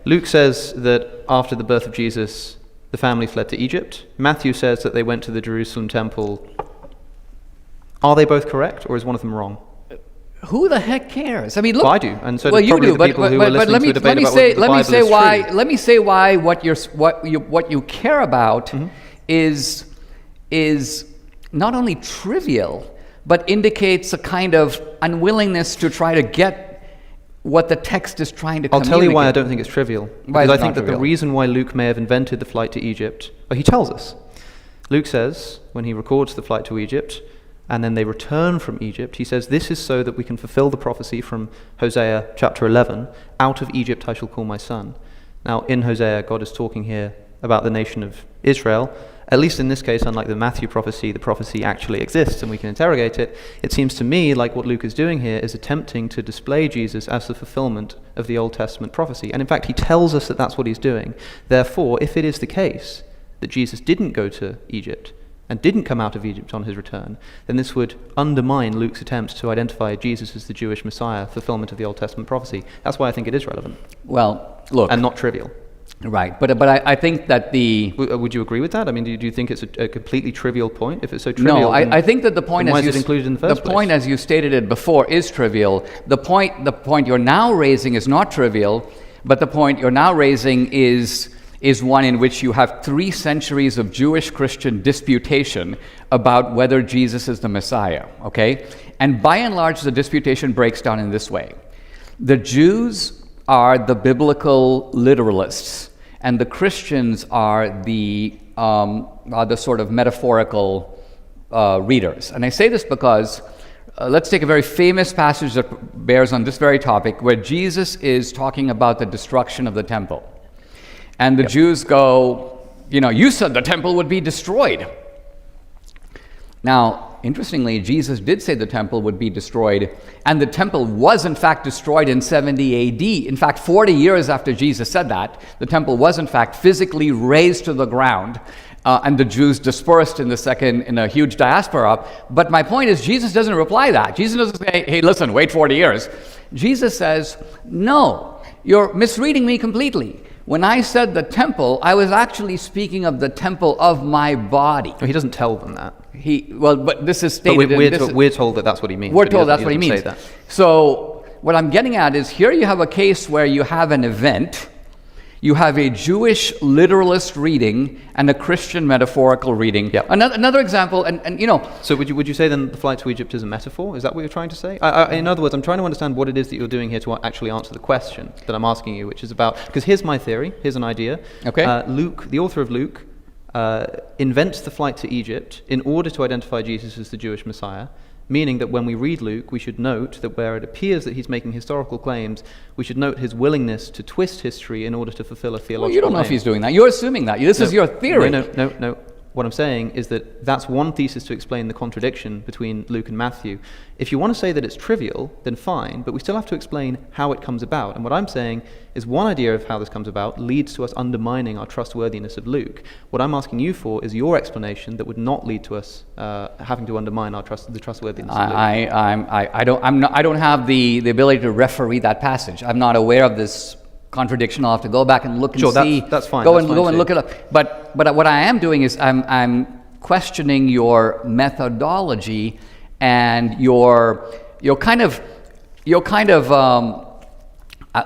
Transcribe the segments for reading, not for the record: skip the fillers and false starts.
Luke says that after the birth of Jesus, the family fled to Egypt. Matthew says that they went to the Jerusalem temple. Are they both correct, or is one of them wrong? Who the heck cares? I mean, look. Well, I do, and so well, do probably the people who are listening to a debate about whether the Bible is true. Let me say why what you care about is not only trivial, but indicates a kind of unwillingness to try to get what the text is trying to communicate. I'll tell you why I don't think it's trivial. Because I think that the reason why Luke may have invented the flight to Egypt, he tells us. Luke says, when he records the flight to Egypt, and then they return from Egypt, he says, this is so that we can fulfill the prophecy from Hosea chapter 11, out of Egypt I shall call my son. Now, in Hosea, God is talking here about the nation of Israel. At least in this case, unlike the Matthew prophecy, the prophecy actually exists and we can interrogate it. It seems to me like what Luke is doing here is attempting to display Jesus as the fulfillment of the Old Testament prophecy. And in fact, he tells us that that's what he's doing. Therefore, if it is the case that Jesus didn't go to Egypt and didn't come out of Egypt on his return, then this would undermine Luke's attempt to identify Jesus as the Jewish Messiah, fulfillment of the Old Testament prophecy. That's why I think it is relevant. Well, look. And not trivial. Right, but I think that the... Would you agree with that? I mean, do you think it's a completely trivial point? If it's so trivial, no, I think that the point, why is it included in the first place? The point, as you stated it before, is trivial. The point you're now raising is not trivial, but the point you're now raising is one in which you have 3 centuries of Jewish-Christian disputation about whether Jesus is the Messiah, okay? And by and large, the disputation breaks down in this way. The Jews are the biblical literalists, and the Christians are the sort of metaphorical readers. And I say this because let's take a very famous passage that bears on this very topic, where Jesus is talking about the destruction of the temple. And the Jews go, you said the temple would be destroyed. Now, interestingly, Jesus did say the temple would be destroyed, and the temple was in fact destroyed in 70 AD. In fact, 40 years after Jesus said that, the temple was in fact physically razed to the ground, and the Jews dispersed in a huge diaspora. But my point is, Jesus doesn't reply that. Jesus doesn't say, hey, listen, wait 40 years. Jesus says, no, you're misreading me completely. When I said the temple, I was actually speaking of the temple of my body. He doesn't tell them that. But this is stated. We're told that that's what he means. We're told that's what he means. So what I'm getting at is, here you have a case where you have an event, you have a Jewish literalist reading and a Christian metaphorical reading. Yep. Another example, and So would you say then the flight to Egypt is a metaphor? Is that what you're trying to say? In other words, I'm trying to understand what it is that you're doing here to actually answer the question that I'm asking you, which is about, because here's my theory, here's an idea. Okay. Luke, the author of Luke, invents the flight to Egypt in order to identify Jesus as the Jewish Messiah, meaning that when we read Luke, we should note that where it appears that he's making historical claims, we should note his willingness to twist history in order to fulfill a theological you don't know if he's doing that. You're assuming that. This is your theory. No. What I'm saying is that that's one thesis to explain the contradiction between Luke and Matthew. If you want to say that it's trivial, then fine, but we still have to explain how it comes about. And what I'm saying is one idea of how this comes about leads to us undermining our trustworthiness of Luke. What I'm asking you for is your explanation that would not lead to us having to undermine the trustworthiness of Luke. I don't have the ability to referee that passage. I'm not aware of this contradiction. I'll have to go back and look and see. That's fine. Go and look it up. But what I am doing is I'm questioning your methodology and your kind of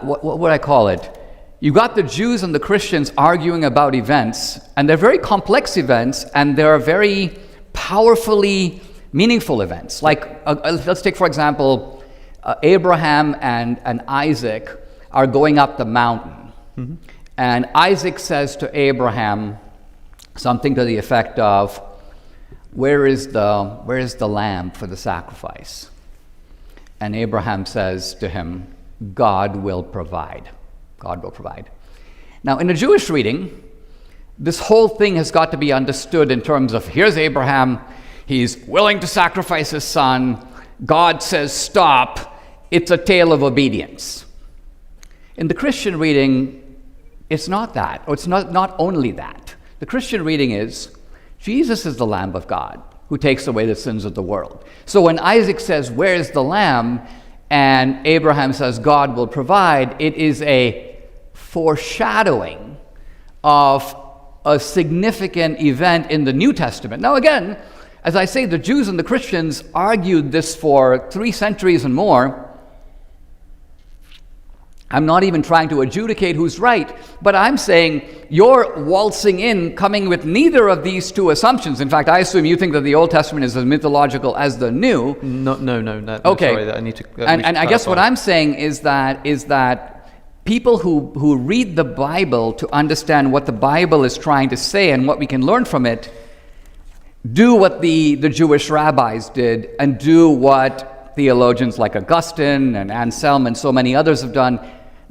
what would I call it? You got the Jews and the Christians arguing about events, and they're very complex events, and they're very powerfully meaningful events. Like let's take, for example, Abraham and Isaac are going up the mountain. Mm-hmm. And Isaac says to Abraham something to the effect of, where is the lamb for the sacrifice? And Abraham says to him, God will provide. God will provide. Now, in a Jewish reading, this whole thing has got to be understood in terms of, here's Abraham, he's willing to sacrifice his son, God says stop, it's a tale of obedience. In the Christian reading, it's not that, or it's not only that. The Christian reading is, Jesus is the Lamb of God who takes away the sins of the world. So when Isaac says, where's the lamb? And Abraham says, God will provide, it is a foreshadowing of a significant event in the New Testament. Now again, as I say, the Jews and the Christians argued this for 3 centuries and more. I'm not even trying to adjudicate who's right, but I'm saying you're waltzing in, coming with neither of these two assumptions. In fact, I assume you think that the Old Testament is as mythological as the New. No. Okay. Sorry, I need to. And I guess what I'm saying is that people who read the Bible to understand what the Bible is trying to say and what we can learn from it, do what the Jewish rabbis did and do what theologians like Augustine and Anselm and so many others have done.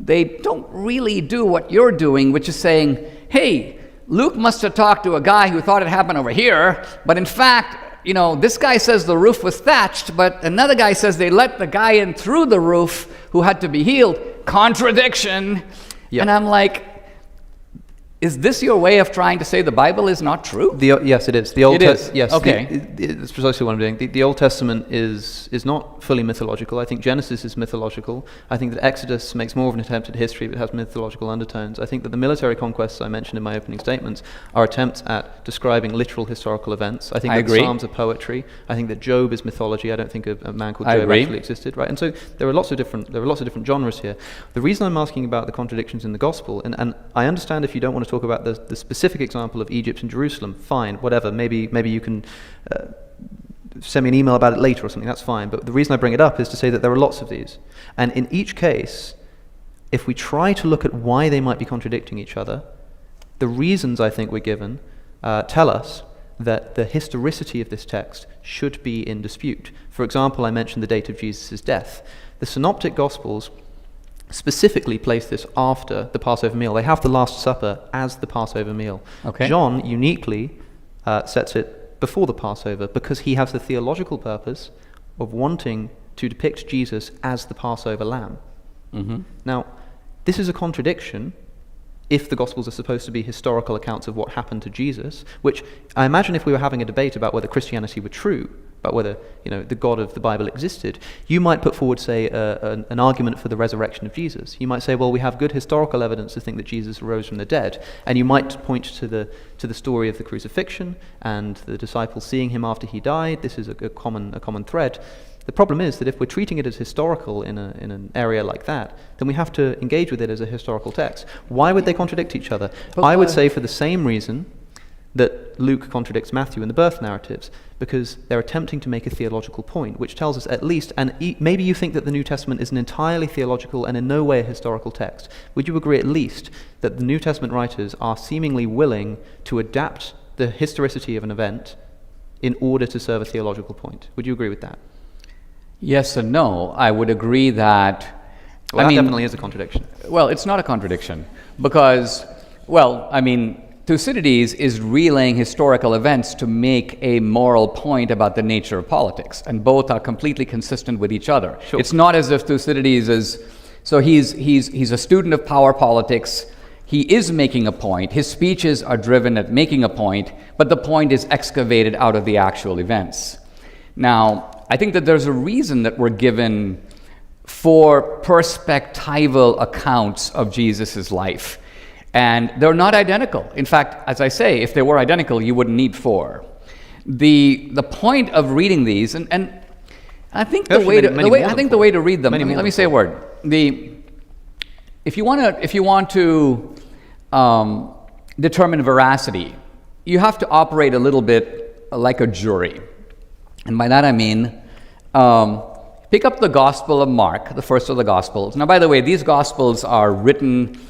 They don't really do what you're doing, which is saying, hey, Luke must have talked to a guy who thought it happened over here, but in fact, this guy says the roof was thatched, but another guy says they let the guy in through the roof who had to be healed. Contradiction. Yep. And I'm like, is this your way of trying to say the Bible is not true? Yes, it is. The Old is? Yes. Okay. That's precisely what I'm doing. The Old Testament is not fully mythological. I think Genesis is mythological. I think that Exodus makes more of an attempt at history, but has mythological undertones. I think that the military conquests I mentioned in my opening statements are attempts at describing literal historical events. I think that the Psalms are poetry. I think that Job is mythology. I don't think a man called Job actually existed. Right. And so there are lots of different genres here. The reason I'm asking about the contradictions in the gospel, and I understand if you don't want to talk about the specific example of Egypt and Jerusalem, fine, whatever, maybe you can send me an email about it later or something, that's fine. But the reason I bring it up is to say that there are lots of these. And in each case, if we try to look at why they might be contradicting each other, the reasons I think we're given tell us that the historicity of this text should be in dispute. For example, I mentioned the date of Jesus' death. The Synoptic Gospels specifically place this after the Passover meal. They have the Last Supper as the Passover meal. Okay. John uniquely sets it before the Passover because he has the theological purpose of wanting to depict Jesus as the Passover lamb. Mm-hmm. Now, this is a contradiction if the Gospels are supposed to be historical accounts of what happened to Jesus, which I imagine if we were having a debate about whether Christianity were true, about whether the God of the Bible existed, you might put forward, say, an argument for the resurrection of Jesus. You might say, well, we have good historical evidence to think that Jesus rose from the dead, and you might point to the story of the crucifixion and the disciples seeing him after he died. This is a common thread. The problem is that if we're treating it as historical in an area like that, then we have to engage with it as a historical text. Why would they contradict each other? I would say for the same reason that Luke contradicts Matthew in the birth narratives, because they're attempting to make a theological point, which tells us at least, and maybe you think that the New Testament is an entirely theological and in no way a historical text. Would you agree at least that the New Testament writers are seemingly willing to adapt the historicity of an event in order to serve a theological point? Would you agree with that? Yes and no. I would agree that... Well, that definitely is a contradiction. Well, it's not a contradiction, because, Thucydides is relaying historical events to make a moral point about the nature of politics, and both are completely consistent with each other. Sure. It's not as if Thucydides is... So he's a student of power politics. He is making a point. His speeches are driven at making a point, but the point is excavated out of the actual events. Now, I think that there's a reason that we're given 4 perspectival accounts of Jesus' life. And they're not identical. In fact, as I say, if they were identical, you wouldn't need 4. The point of reading these, and I think the way to read them. Let me say a word. If you want to determine veracity, you have to operate a little bit like a jury, and by that I mean pick up the Gospel of Mark, the first of the Gospels. Now, by the way, these Gospels are written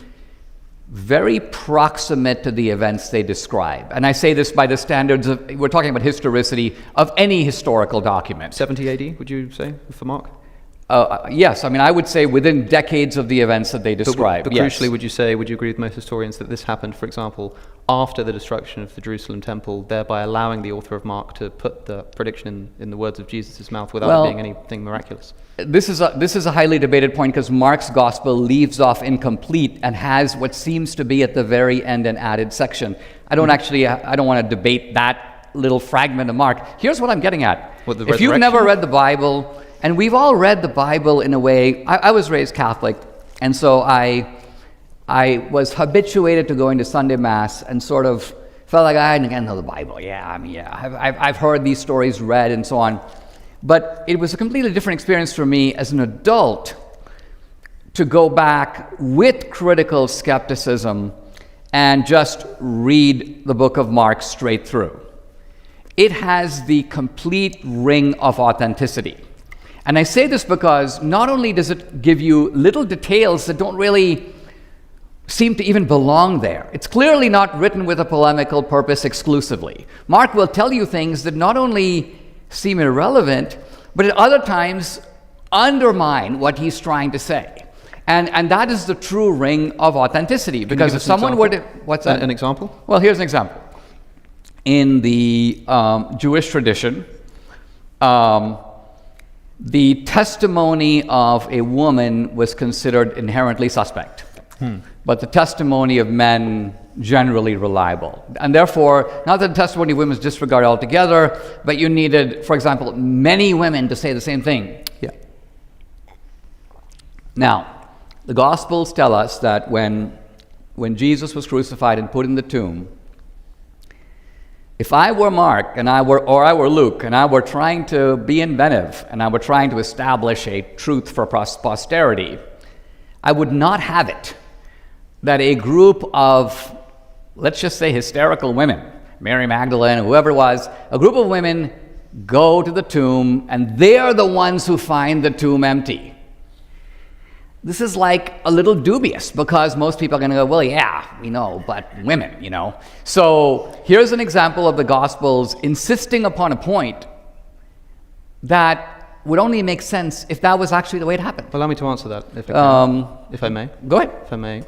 very proximate to the events they describe. And I say this by the standards of, we're talking about historicity of any historical document. 70 AD, would you say, for Mark? Yes, I would say within decades of the events that they describe. But crucially, would you agree with most historians that this happened, for example, after the destruction of the Jerusalem temple, thereby allowing the author of Mark to put the prediction in the words of Jesus' mouth without it being anything miraculous? This is a highly debated point because Mark's gospel leaves off incomplete and has what seems to be at the very end an added section. I don't want to debate that little fragment of Mark. Here's what I'm getting at. If you've never read the Bible, and we've all read the Bible in a way, I was raised Catholic, and so I I was habituated to going to Sunday Mass and sort of felt like I didn't know the Bible. I've heard these stories read and so on. But it was a completely different experience for me as an adult to go back with critical skepticism and just read the book of Mark straight through. It has the complete ring of authenticity. And I say this because not only does it give you little details that don't really seem to even belong there. It's clearly not written with a polemical purpose exclusively. Mark will tell you things that not only seem irrelevant, but at other times undermine what he's trying to say. And that is the true ring of authenticity. Because if someone were to... What's that? An example? Well, here's an example. In the Jewish tradition, the testimony of a woman was considered inherently suspect. But the testimony of men generally reliable. And therefore, not that the testimony of women is disregarded altogether, but you needed, for example, many women to say the same thing. Yeah. Now, the Gospels tell us that when Jesus was crucified and put in the tomb, if I were Mark or I were Luke and I were trying to be inventive and I were trying to establish a truth for posterity, I would not have it that a group of, let's just say, hysterical women, Mary Magdalene, whoever it was, a group of women go to the tomb and they're the ones who find the tomb empty. This is like a little dubious because most people are going to go, well, yeah, we know, but women, you know. So here's an example of the Gospels insisting upon a point that would only make sense if that was actually the way it happened. Allow me to answer that, if I may. Go ahead. If I may.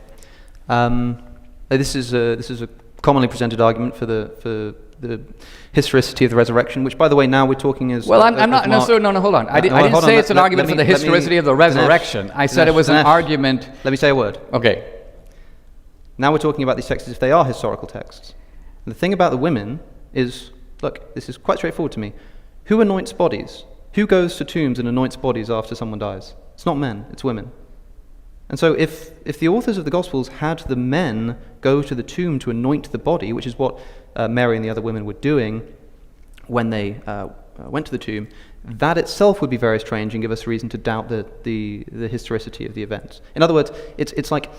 This is a commonly presented argument for the historicity of the resurrection, which, by the way, now we're talking as... Well, I'm not... No, hold on. I didn't say it's an argument for the historicity of the resurrection. I said it was an argument... Let me say a word. Okay. Now we're talking about these texts as if they are historical texts. And the thing about the women is, look, this is quite straightforward to me. Who anoints bodies? Who goes to tombs and anoints bodies after someone dies? It's not men, it's women. And so if the authors of the Gospels had the men go to the tomb to anoint the body, which is what Mary and the other women were doing when they went to the tomb, that itself would be very strange and give us reason to doubt the historicity of the events. In other words, it's like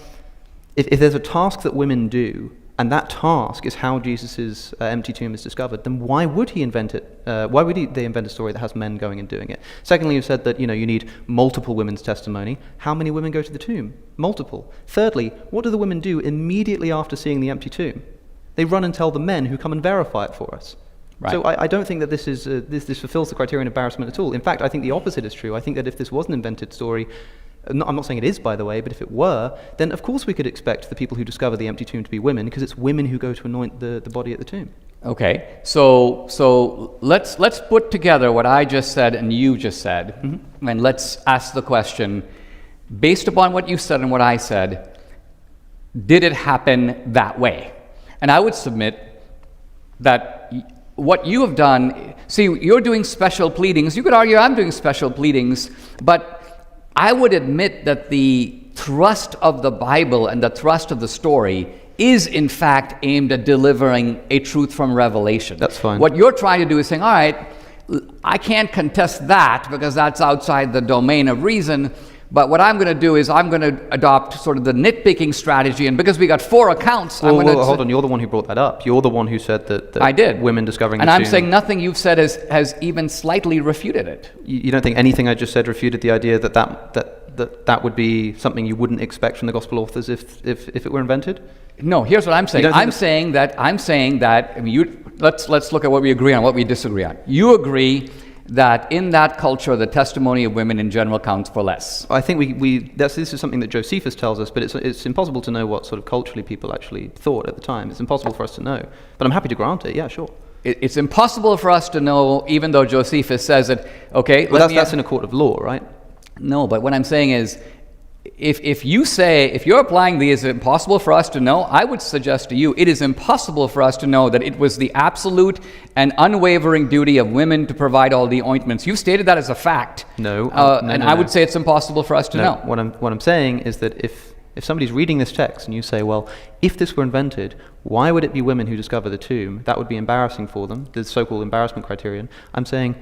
if there's a task that women do, and that task is how Jesus' empty tomb is discovered, then why would he invent it? Why would they invent a story that has men going and doing it? Secondly, you said that you need multiple women's testimony. How many women go to the tomb? Multiple. Thirdly, what do the women do immediately after seeing the empty tomb? They run and tell the men who come and verify it for us. Right. So I don't think that this fulfills the criterion of embarrassment at all. In fact, I think the opposite is true. I think that if this was an invented story, I'm not saying it is, by the way, but if it were, then of course we could expect the people who discover the empty tomb to be women, because it's women who go to anoint the body at the tomb. Okay, so let's put together what I just said and you just said, and let's ask the question, based upon what you said and what I said, did it happen that way? And I would submit that what you have done, see, you're doing special pleadings. You could argue I'm doing special pleadings, but I would admit that the thrust of the Bible and the thrust of the story is in fact aimed at delivering a truth from Revelation. That's fine. What you're trying to do is saying, all right, I can't contest that because that's outside the domain of reason, but what I'm going to do is I'm going to adopt sort of the nitpicking strategy, and because we got 4 accounts... Well, hold on, you're the one who brought that up. You're the one who said that I did. Women discovering the tomb... And I'm tomb. saying nothing you've said has even slightly refuted it. You don't think anything I just said refuted the idea that would be something you wouldn't expect from the Gospel authors if it were invented? No, here's what I'm saying. I'm saying that I mean, let's look at what we agree on, what we disagree on. You agree that in that culture, the testimony of women in general counts for less. I think this is something that Josephus tells us, but it's impossible to know what sort of culturally people actually thought at the time. It's impossible for us to know. But I'm happy to grant it, yeah, sure. It's impossible for us to know, even though Josephus says it, okay... Well, that's in a court of law, right? No, but what I'm saying is, if you're applying the is it impossible for us to know, I would suggest to you it is impossible for us to know that it was the absolute and unwavering duty of women to provide all the ointments. You've stated that as a fact. No. I would say it's impossible for us to know. What I'm saying is that if If somebody's reading this text and you say, well, if this were invented, why would it be women who discover the tomb? That would be embarrassing for them, the so-called embarrassment criterion. I'm saying,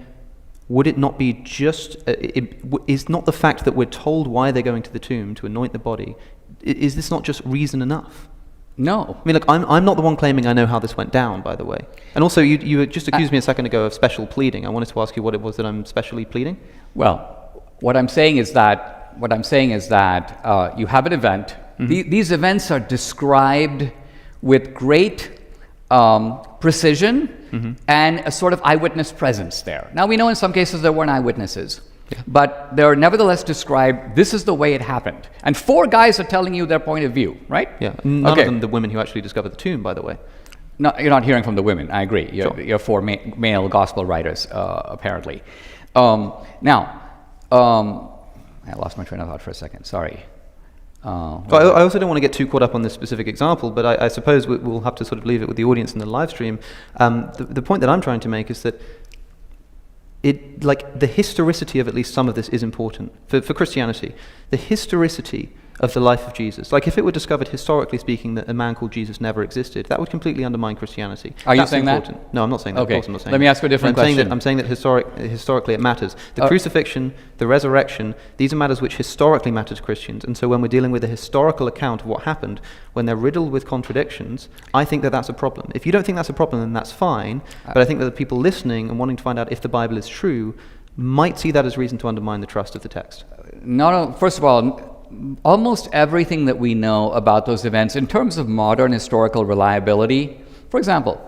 would it not be just, is not the fact that we're told why they're going to the tomb to anoint the body, is this not just reason enough? No. I mean, look, I'm not the one claiming I know how this went down, by the way. And also, you just accused me a second ago of special pleading. I wanted to ask you what it was that I'm specially pleading. Well, what I'm saying is that you have an event. These events are described with great precision and a sort of eyewitness presence there. Now, we know in some cases there weren't eyewitnesses, but they're nevertheless described, this is the way it happened. And 4 guys are telling you their point of view, right? Yeah, none of them the women who actually discovered the tomb, by the way. No, you're not hearing from the women, I agree. You're 4 male gospel writers, apparently. I lost my train of thought for a second, sorry. I also don't want to get too caught up on this specific example, but I suppose we'll have to sort of leave it with the audience in the live stream. The point that I'm trying to make is that the historicity of at least some of this is important for Christianity. The historicity of the life of Jesus. Like if it were discovered historically speaking that a man called Jesus never existed, that would completely undermine Christianity. Are you saying important. That? No, I'm not saying that. Okay. Of course I'm not saying Let me ask you a different question. I'm saying that historically it matters. The crucifixion, the resurrection, these are matters which historically matter to Christians. And so when we're dealing with a historical account of what happened, when they're riddled with contradictions, I think that that's a problem. If you don't think that's a problem, then that's fine. But I think that the people listening and wanting to find out if the Bible is true might see that as reason to undermine the trust of the text. First of all, almost everything that we know about those events in terms of modern historical reliability, for example,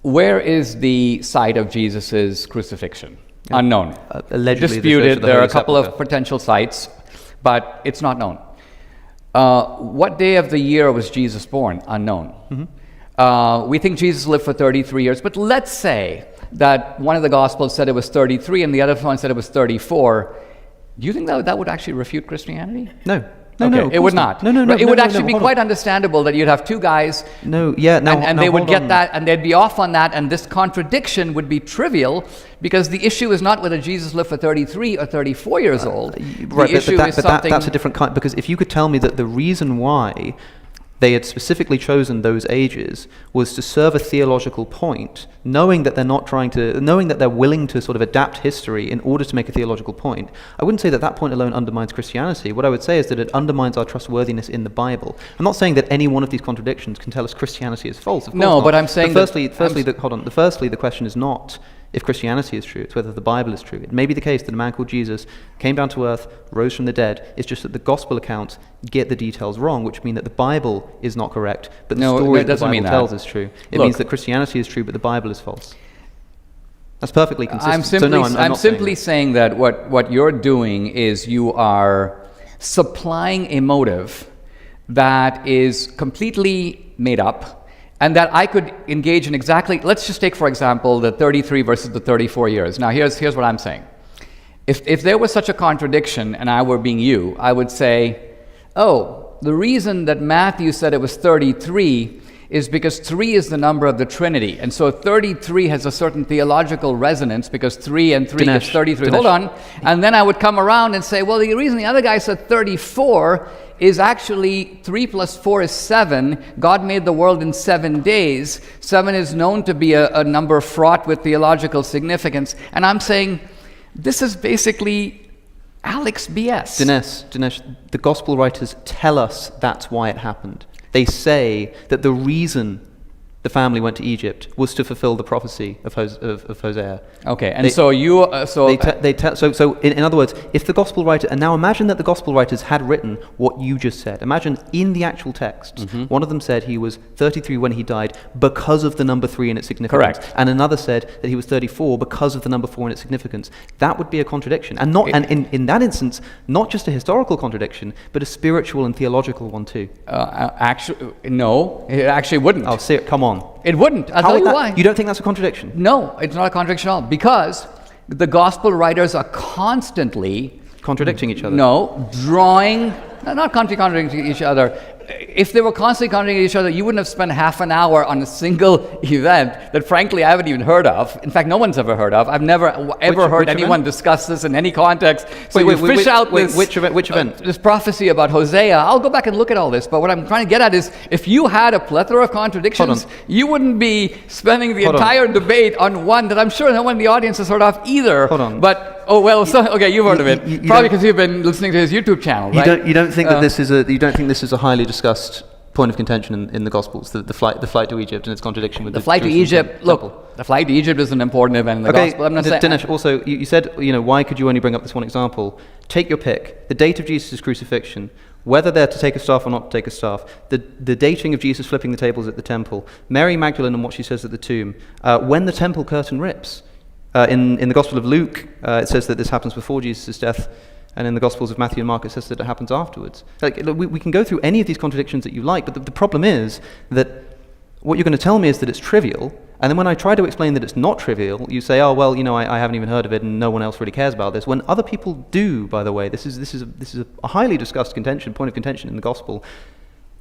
where is the site of Jesus' crucifixion? Yeah. Unknown. Allegedly disputed. There are a couple of potential sites, but it's not known. What day of the year was Jesus born? Unknown. We think Jesus lived for 33 years, but let's say that one of the Gospels said it was 33 and the other one said it was 34. Do you think that would actually refute Christianity? No. No, it would not. No. It would actually be quite understandable that you'd have 2 guys. And they would get that, and they'd be off on that, and this contradiction would be trivial because the issue is not whether Jesus lived for 33 or 34 years old. That's a different kind. Because if you could tell me that the reason why they had specifically chosen those ages was to serve a theological point, knowing that they're willing to sort of adapt history in order to make a theological point. I wouldn't say that point alone undermines Christianity. What I would say is that it undermines our trustworthiness in the Bible. I'm not saying that any one of these contradictions can tell us Christianity is false. Of course not. But I'm saying firstly, the question is not if Christianity is true, it's whether the Bible is true. It may be the case that a man called Jesus came down to earth, rose from the dead. It's just that the gospel accounts get the details wrong, which mean that the Bible is not correct, but the story that the Bible tells is true. It means that Christianity is true, but the Bible is false. That's perfectly consistent. I'm simply saying that what you're doing is you are supplying a motive that is completely made up, and that I could engage in exactly, let's just take, for example, the 33 versus the 34 years. Now, here's what I'm saying. If there was such a contradiction and I were being you, I would say, the reason that Matthew said it was 33 is because 3 is the number of the Trinity. And so 33 has a certain theological resonance because 3 and 3 is 33. Hold on. And then I would come around and say, well, the reason the other guy said 34 is actually 3 plus 4 is 7. God made the world in 7 days. 7 is known to be a number fraught with theological significance. And I'm saying this is basically Alex BS. Dinesh, the gospel writers tell us that's why it happened. They say that the reason the family went to Egypt was to fulfill the prophecy of Hosea. Okay, and in other words, if the gospel writer, and now imagine that the gospel writers had written what you just said. Imagine in the actual text, one of them said he was 33 when he died because of the number 3 in its significance. Correct. And another said that he was 34 because of the number 4 in its significance. That would be a contradiction. And in that instance, not just a historical contradiction, but a spiritual and theological one too. No, it actually wouldn't. Oh, come on. It wouldn't. I'll tell you why. You don't think that's a contradiction? No, it's not a contradiction at all. Because the gospel writers are constantly contradicting each other. No, not contradicting each other. if they were constantly contradicting each other, you wouldn't have spent half an hour on a single event that frankly I haven't even heard of. In fact, no one's ever heard of. I've never ever heard anyone discuss this in any context. So which event? This prophecy about Hosea. I'll go back and look at all this, but what I'm trying to get at is, if you had a plethora of contradictions, you wouldn't be spending the entire debate on one that I'm sure no one in the audience has heard of either. Hold on. But okay, you've heard of it. Probably because you've been listening to his YouTube channel, right? You don't think that this is a highly discussed point of contention in the Gospels, the flight to Egypt and its contradiction with the flight to Egypt. Look, the flight to Egypt is an important event in the Gospel. I'm not saying. Dinesh, also you said, why could you only bring up this one example? Take your pick. The date of Jesus' crucifixion, whether they're to take a staff or not to take a staff, the dating of Jesus flipping the tables at the temple, Mary Magdalene and what she says at the tomb, when the temple curtain rips. In the Gospel of Luke, it says that this happens before Jesus' death, and in the Gospels of Matthew and Mark, it says that it happens afterwards. We can go through any of these contradictions that you like, but the problem is that what you're going to tell me is that it's trivial, and then when I try to explain that it's not trivial, you say, oh, well, I haven't even heard of it, and no one else really cares about this. When other people do, by the way, this is a highly discussed point of contention in the Gospel.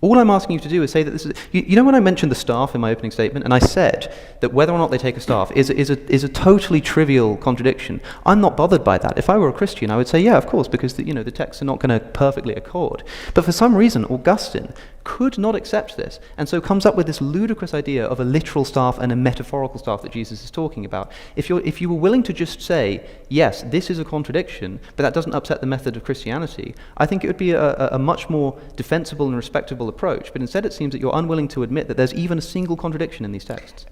All I'm asking you to do is say that this is... when I mentioned the staff in my opening statement, and I said that whether or not they take a staff is a totally trivial contradiction, I'm not bothered by that. If I were a Christian, I would say, yeah, of course, because the texts are not going to perfectly accord. But for some reason, Augustine could not accept this, and so comes up with this ludicrous idea of a literal staff and a metaphorical staff that Jesus is talking about. If you were willing to just say, yes, this is a contradiction, but that doesn't upset the method of Christianity, I think it would be a much more defensible and respectable approach. But instead it seems that you're unwilling to admit that there's even a single contradiction in these texts.